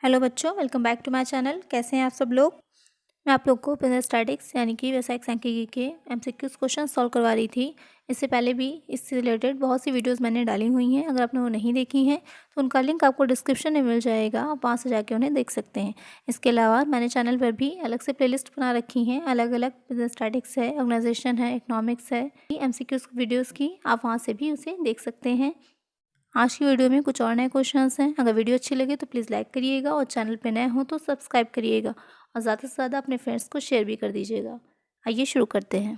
Hello बच्चों, welcome back to my channel. कैसे हैं आप सब लोग। मैं आप लोग को बिजनेस स्टैटिक्स यानी कि व्यावसायिक सांख्यिकी के एमसीक्यूज क्वेश्चन सॉल्व करवा रही थी। इससे पहले भी इससे रिलेटेड बहुत सी वीडियोस मैंने डाली हुई हैं। अगर आपने वो नहीं देखी हैं तो उनका लिंक आपको डिस्क्रिप्शन में मिल जाएगा, आप वहाँ से जाके उन्हें देख सकते हैं। इसके अलावा मैंने चैनल पर भी अलग से प्लेलिस्ट बना रखी हैं, अलग अलग बिजनेस स्टैटिक्स है, ऑर्गेनाइजेशन है, इकोनॉमिक्स है, एमसीक्यूज वीडियोज़ की, आप वहाँ से भी उसे देख सकते हैं। आज की वीडियो में कुछ और नए क्वेश्चंस हैं। अगर वीडियो अच्छी लगे तो प्लीज़ लाइक करिएगा और चैनल पे नए हो तो सब्सक्राइब करिएगा और ज़्यादा से ज़्यादा अपने फ्रेंड्स को शेयर भी कर दीजिएगा। आइए शुरू करते हैं।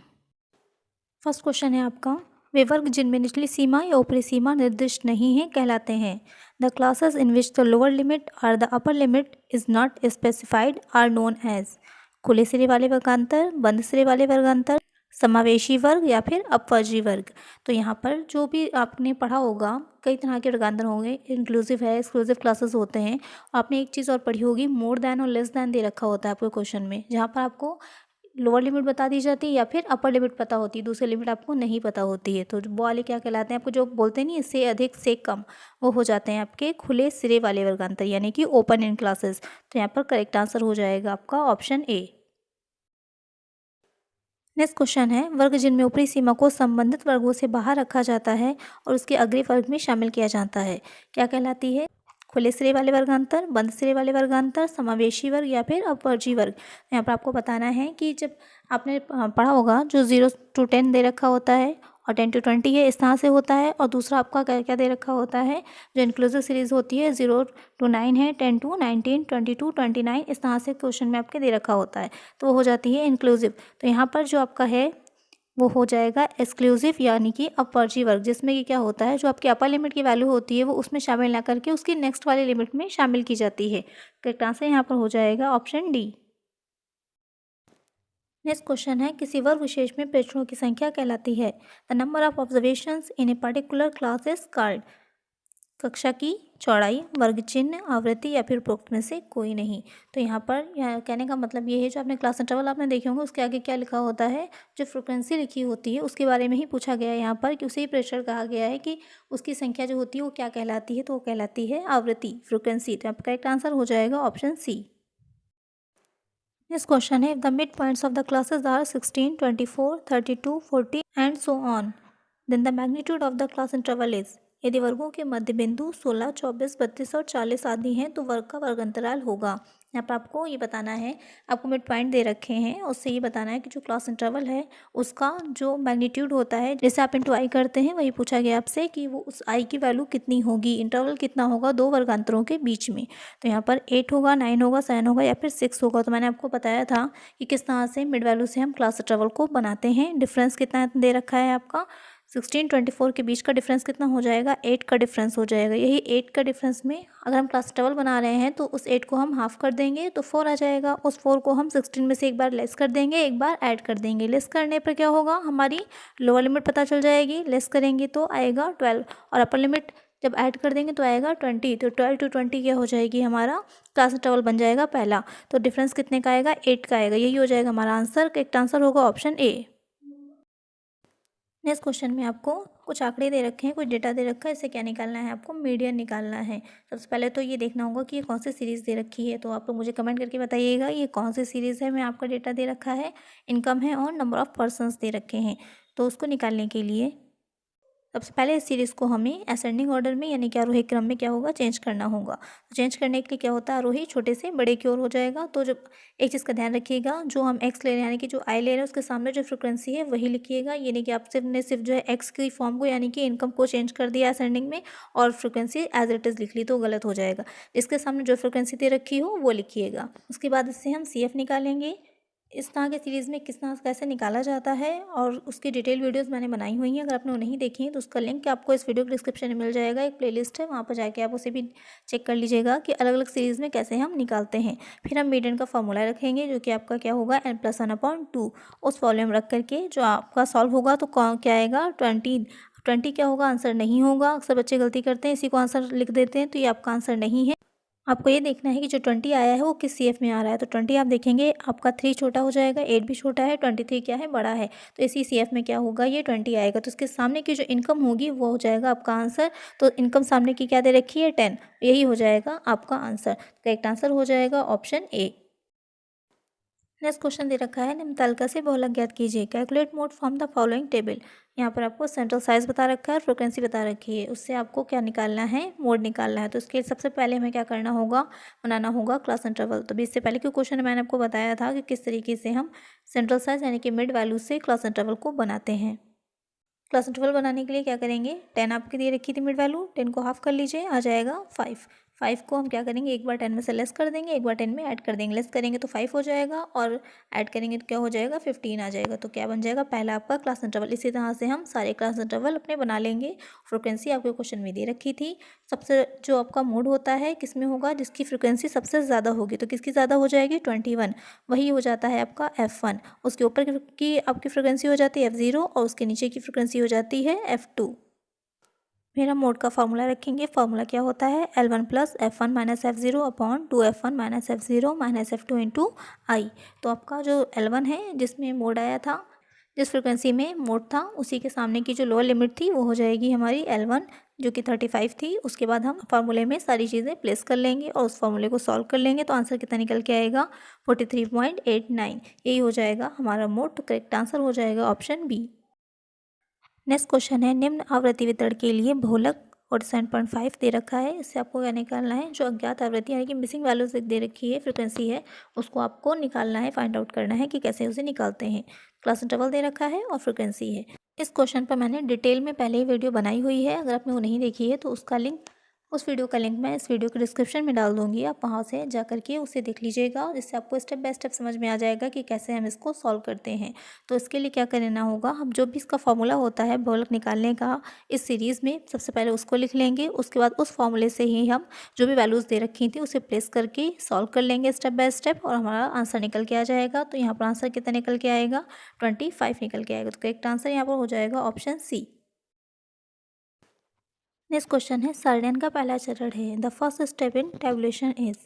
फर्स्ट क्वेश्चन है आपका, वे वर्ग जिनमें निचली सीमा या ऊपरी सीमा निर्दिष्ट नहीं है कहलाते हैं। The classes in which the lower limit or the upper limit is not specified are known as. खुले सिरे वाले वर्गांतर, बंद सिरे वाले वर्गांतर, समावेशी वर्ग या फिर अपवर्जी वर्ग। तो यहाँ पर जो भी आपने पढ़ा होगा, कई तरह के वर्गांतर होंगे, इंक्लूसिव है, एक्सक्लूसिव क्लासेस होते हैं। आपने एक चीज़ और पढ़ी होगी, मोर देन और लेस देन दे रखा होता है आपको क्वेश्चन में, जहाँ पर आपको लोअर लिमिट बता दी जाती है या फिर अपर लिमिट पता होती है, दूसरी लिमिट आपको नहीं पता होती है। तो वो वाले क्या कहलाते हैं, आपको जो बोलते नहीं इससे अधिक से कम, वो हो जाते हैं आपके खुले सिरे वाले वर्गांतर यानी कि ओपन एंड क्लासेस। तो यहाँ पर करेक्ट आंसर हो जाएगा आपका ऑप्शन ए। नेक्स्ट क्वेश्चन है, वर्ग जिनमें ऊपरी सीमा को संबंधित वर्गों से बाहर रखा जाता है और उसके अगले वर्ग में शामिल किया जाता है, क्या कहलाती है। खुले सिरे वाले वर्गांतर, बंद सिरे वाले वर्गांतर, समावेशी वर्ग या फिर अपवर्जी वर्ग। यहाँ पर आपको बताना है कि जब आपने पढ़ा होगा जो 0 to 10 दे रखा होता है और 10 to 20 है, इस तरह से होता है। और दूसरा आपका क्या क्या दे रखा होता है, जो इंक्लूसिव सीरीज़ होती है 0 to 9 है, 10 to 19, 22, 29, इस तरह से क्वेश्चन में आपके दे रखा होता है, तो वो हो जाती है इंक्लूसिव। तो यहाँ पर जो आपका है वो हो जाएगा एक्सक्लूसिव यानी कि अपवर्जी वर्ग, जिसमें कि क्या होता है, जो आपकी अपर लिमिट की वैल्यू होती है वो उसमें शामिल ना करके उसकी नेक्स्ट वाली लिमिट में शामिल की जाती है। करेक्ट आंसर यहाँ पर हो जाएगा ऑप्शन डी। नेक्स्ट क्वेश्चन है, किसी वर्ग विशेष में प्रेक्षणों की संख्या कहलाती है। The number of observations in a particular class is called. कक्षा की चौड़ाई, वर्ग चिन्ह, आवृत्ति या फिर उपरोक्त में से कोई नहीं। तो यहाँ पर कहने का मतलब ये है, जो आपने क्लास इंटरवल आपने देखे होंगे उसके आगे क्या लिखा होता है, जो फ्रिक्वेंसी लिखी होती है उसके बारे में ही पूछा गया है यहाँ पर, कि उसे ही प्रेशर कहा गया है कि उसकी संख्या जो होती है वो क्या कहलाती है, तो वो कहलाती है आवृत्ति, फ्रिक्वेंसी। तो आपका करेक्ट आंसर हो जाएगा ऑप्शन सी। नेक्स्ट क्वेश्चन है, the mid points of the classes are 16, 24, 32, 40 and so on, then the magnitude of the class interval is. यदि वर्गों के मध्य बिंदु 16, 24, 32 और 40 आदि हैं तो वर्ग का वर्ग अंतराल होगा। यहाँ पर आपको ये बताना है, आपको मिड पॉइंट दे रखे हैं, उससे ये बताना है कि जो क्लास इंटरवल है उसका जो मैग्नीट्यूड होता है, जैसे आप इंटू आई करते हैं वही पूछा गया आपसे कि वो उस आई की वैल्यू कितनी होगी, इंटरवल कितना होगा दो वर्गांतरों के बीच में। तो यहाँ पर 8 होगा, 9 होगा, 7 होगा या फिर 6 होगा। तो मैंने आपको बताया था कि किस तरह से मिड वैल्यू से हम क्लास इंटरवल को बनाते हैं। डिफरेंस कितना दे रखा है आपका, 16, 24 के बीच का डिफरेंस कितना हो जाएगा, 8 का डिफरेंस हो जाएगा। यही 8 का डिफरेंस में अगर हम क्लास इंटरवल बना रहे हैं तो उस 8 को हम हाफ कर देंगे तो 4 आ जाएगा। उस 4 को हम 16 में से एक बार लेस कर देंगे, एक बार ऐड कर देंगे। लेस करने पर क्या होगा, हमारी लोअर लिमिट पता चल जाएगी। लेस करेंगे तो आएगा 12 और अपर लिमिट जब ऐड कर देंगे तो आएगा 20। तो 12 to 20 क्या हो जाएगी, हमारा क्लास इंटरवल बन जाएगा पहला। तो डिफरेंस कितने का आएगा, 8 का आएगा। यही हो जाएगा हमारा आंसर। करेक्ट आंसर होगा ऑप्शन ए। नेक्स्ट क्वेश्चन में आपको कुछ आंकड़े दे रखे हैं, कुछ डेटा दे रखा है, इससे क्या निकालना है, आपको मीडियन निकालना है। सबसे पहले तो ये देखना होगा कि ये कौन सी सीरीज़ दे रखी है। तो आप लोग मुझे कमेंट करके बताइएगा ये कौन सी सीरीज़ है। मैं आपका डेटा दे रखा है, इनकम है और नंबर ऑफ़ पर्सनस दे रखे हैं। तो उसको निकालने के लिए सबसे पहले इस सीरीज़ को हमें असेंडिंग ऑर्डर में यानी कि आरोही क्रम में क्या होगा, चेंज करना होगा। तो चेंज करने के लिए क्या होता है, आरोही छोटे से बड़े की ओर हो जाएगा। तो जब एक चीज़ का ध्यान रखिएगा, जो हम एक्स ले रहे हैं यानी कि जो आई ले रहे हैं उसके सामने जो फ्रिक्वेंसी है वही लिखिएगा। ये नहीं कि आप सिर्फ जो है एक्स की फॉर्म को यानी कि इनकम को चेंज कर दिया असेंडिंग में और फ्रिक्वेंसी एज इट इज़ लिख ली, तो गलत हो जाएगा। इसके सामने जो फ्रिक्वेंसी दे रखी हो वो लिखिएगा। उसके बाद इससे हम सी एफ निकालेंगे। इस तरह के सीरीज़ में किस तरह कैसे निकाला जाता है और उसकी डिटेल वीडियोस मैंने बनाई हुई हैं। अगर आपने वो नहीं देखी हैं तो उसका लिंक आपको इस वीडियो के डिस्क्रिप्शन में मिल जाएगा। एक प्लेलिस्ट है, वहाँ पर जाके आप उसे भी चेक कर लीजिएगा कि अलग अलग सीरीज़ में कैसे हम निकालते हैं। फिर हम मीडियन का फॉर्मूला रखेंगे जो कि आपका क्या होगा, n+1/2। उस फॉर्मूले रख करके जो आपका सॉल्व होगा तो क्या आएगा, 20 क्या होगा, आंसर नहीं होगा। अक्सर बच्चे गलती करते हैं, इसी को आंसर लिख देते हैं, तो ये आपका आंसर नहीं है। आपको ये देखना है कि जो 20 आया है वो किस सीएफ में आ रहा है। तो 20 आप देखेंगे आपका 3 छोटा हो जाएगा, 8 भी छोटा है, 23 क्या है, बड़ा है। तो इसी सीएफ में क्या होगा, ये 20 आएगा। तो इसके सामने की जो इनकम होगी वो हो जाएगा आपका आंसर। तो इनकम सामने की क्या दे रखी है, 10, यही हो जाएगा आपका आंसर। करेक्ट आंसर हो जाएगा ऑप्शन ए। नेक्स्ट क्वेश्चन दे रखा है, निम्न तालिका से बहुलक ज्ञात कीजिए। Calculate mode from the following table. यहाँ पर आपको सेंट्रल साइज बता रखा है और फ्रिक्वेंसी बता रखी है। उससे आपको क्या निकालना है, मोड निकालना है। तो इसके सबसे पहले हमें क्या करना होगा, बनाना होगा क्लास इंटरवल। तो इससे पहले के क्वेश्चन में मैंने आपको बताया था कि किस तरीके से हम सेंट्रल साइज यानी कि मिड वैल्यू से क्लास इंटरवल को बनाते हैं। क्लास इंटरवल बनाने के लिए क्या करेंगे, 10 आपके दिए रखी थी मिड वैल्यू, 10 को हाफ कर लीजिए, आ जाएगा 5। 5 को हम क्या करेंगे, एक बार 10 में से लेस कर देंगे, एक बार 10 में ऐड कर देंगे। लेस करेंगे तो 5 हो जाएगा और ऐड करेंगे तो क्या हो जाएगा, 15 आ जाएगा। तो क्या बन जाएगा, पहला आपका क्लास इंटरवल। इसी तरह से हम सारे क्लास इंटरवल अपने बना लेंगे। फ्रिक्वेंसी आपके क्वेश्चन में दे रखी थी। सबसे जो आपका मोड होता है किस में होगा, जिसकी फ्रिक्वेंसी सबसे ज़्यादा होगी। तो किसकी ज़्यादा हो जाएगी, 21, वही हो जाता है आपका F1। उसके ऊपर की आपकी फ्रिक्वेंसी हो जाती है F0 और उसके नीचे की फ्रिक्वेंसी हो जाती है F2। फिर हम मोड का फार्मूला रखेंगे। फार्मूला क्या होता है, L1 plus F1 minus F0 upon 2F1 minus F0 minus F2 into I. तो आपका जो L1 है जिसमें मोड आया था, जिस फ्रिक्वेंसी में मोड था, उसी के सामने की जो लोअर लिमिट थी वो हो जाएगी हमारी L1 जो कि 35 थी। उसके बाद हम फार्मूले में सारी चीज़ें प्लेस कर लेंगे और उस फार्मूले को सॉल्व कर लेंगे। तो आंसर कितना निकल के आएगा, 43.89। यही हो जाएगा हमारा मोड। तो करेक्ट आंसर हो जाएगा ऑप्शन बी। नेक्स्ट क्वेश्चन है, निम्न आवृत्ति वितरण के लिए बहुलक 47.5 दे रखा है। इससे आपको क्या निकालना है, जो अज्ञात आवृत्ति यानी कि मिसिंग वैल्यूज दे रखी है, फ्रिक्वेंसी है, उसको आपको निकालना है, फाइंड आउट करना है कि कैसे उसे निकालते हैं। क्लास इंटरवल दे रखा है और फ्रिक्वेंसी है। इस क्वेश्चन पर मैंने डिटेल में पहले ही वीडियो बनाई हुई है। अगर आपने वो नहीं देखी है तो उसका लिंक, उस वीडियो का लिंक मैं इस वीडियो के डिस्क्रिप्शन में डाल दूंगी। आप वहाँ से जा करके उसे देख लीजिएगा, जिससे आपको स्टेप बाय स्टेप समझ में आ जाएगा कि कैसे हम इसको सॉल्व करते हैं। तो इसके लिए क्या करना होगा, हम जो भी इसका फॉर्मूला होता है बहुलक निकालने का इस सीरीज़ में, सबसे पहले उसको लिख लेंगे। उसके बाद उस फॉर्मूले से ही हम जो भी वैल्यूज़ दे रखी थी उसे प्लेस करके सॉल्व कर लेंगे स्टेप बाय स्टेप, और हमारा आंसर निकल के आ जाएगा। तो यहाँ पर आंसर कितना निकल के आएगा, 25 निकल के आएगा। तो करेक्ट आंसर यहाँ पर हो जाएगा ऑप्शन सी। नेक्स्ट क्वेश्चन है, सार्डियन का पहला चरण है। The first step in tabulation is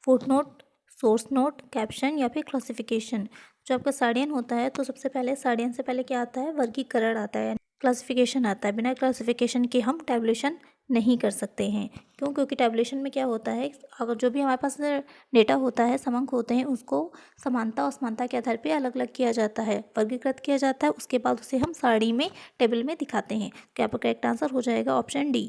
footnote, source note, caption या फिर क्लासिफिकेशन। जो आपका सार्डियन होता है तो सबसे पहले सार्डियन से पहले क्या आता है, वर्गीकरण आता है, क्लासिफिकेशन आता है। बिना क्लासिफिकेशन के हम टेबुलेशन नहीं कर सकते हैं। क्यों, क्योंकि टेबुलेशन में क्या होता है, अगर जो भी हमारे पास डेटा होता है, समांक होते हैं, उसको समानता और असमानता के आधार पे अलग अलग किया जाता है, वर्गीकृत किया जाता है। उसके बाद उसे हम सारणी में, टेबल में दिखाते हैं। क्या आपका करेक्ट आंसर हो जाएगा ऑप्शन डी।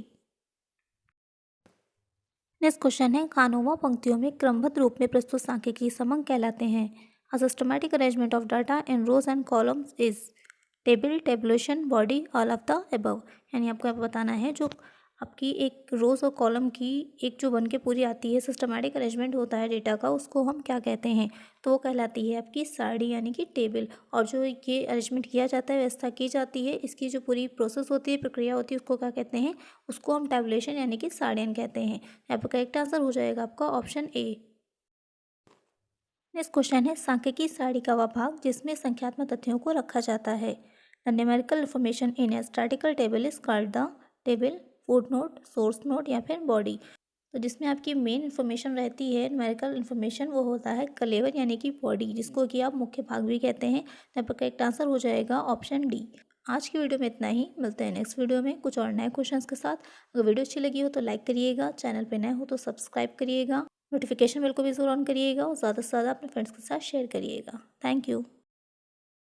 नेक्स्ट क्वेश्चन है, खानों व पंक्तियों में क्रमबद्ध रूप में प्रस्तुत सांख्यिकी समंक कहलाते हैं। A systematic arrangement of data in rows and columns is table, tabulation, body, all of the above. यानी आपको बताना है जो आपकी एक रोज़ और कॉलम की एक जो बन के पूरी आती है, सिस्टमैटिक अरेंजमेंट होता है डेटा का, उसको हम क्या कहते हैं। तो वो कहलाती है आपकी सारणी यानी कि टेबल। और जो ये अरेंजमेंट किया जाता है, व्यवस्था की जाती है, इसकी जो पूरी प्रोसेस होती है, प्रक्रिया होती है, उसको क्या कहते हैं, उसको हम टेबुलेशन यानी कि सारणी कहते हैं। यहाँ पर करेक्ट आंसर हो जाएगा आपका ऑप्शन ए। नेक्स्ट क्वेश्चन है, सांख्यिकी सारणी का वह भाग जिसमें संख्यात्मक तथ्यों को रखा जाता है। The numerical information in A statistical table is called the table, foot note, source note या फिर बॉडी। तो जिसमें आपकी मेन इन्फॉर्मेशन रहती है, न्यूमेरिकल इन्फॉर्मेशन, वो होता है कलेवर यानी कि बॉडी, जिसको कि आप मुख्य भाग भी कहते हैं। यहाँ पर करेक्ट आंसर हो जाएगा ऑप्शन डी। आज की वीडियो में इतना ही, मिलते हैं नेक्स्ट वीडियो में कुछ और नए क्वेश्चंस के साथ। अगर वीडियो अच्छी लगी हो तो लाइक करिएगा, चैनल पे नए हो तो सब्सक्राइब करिएगा, नोटिफिकेशन बेल को भी ज़रूर ऑन करिएगा और ज़्यादा से ज़्यादा अपने फ्रेंड्स के साथ शेयर करिएगा। Thank you.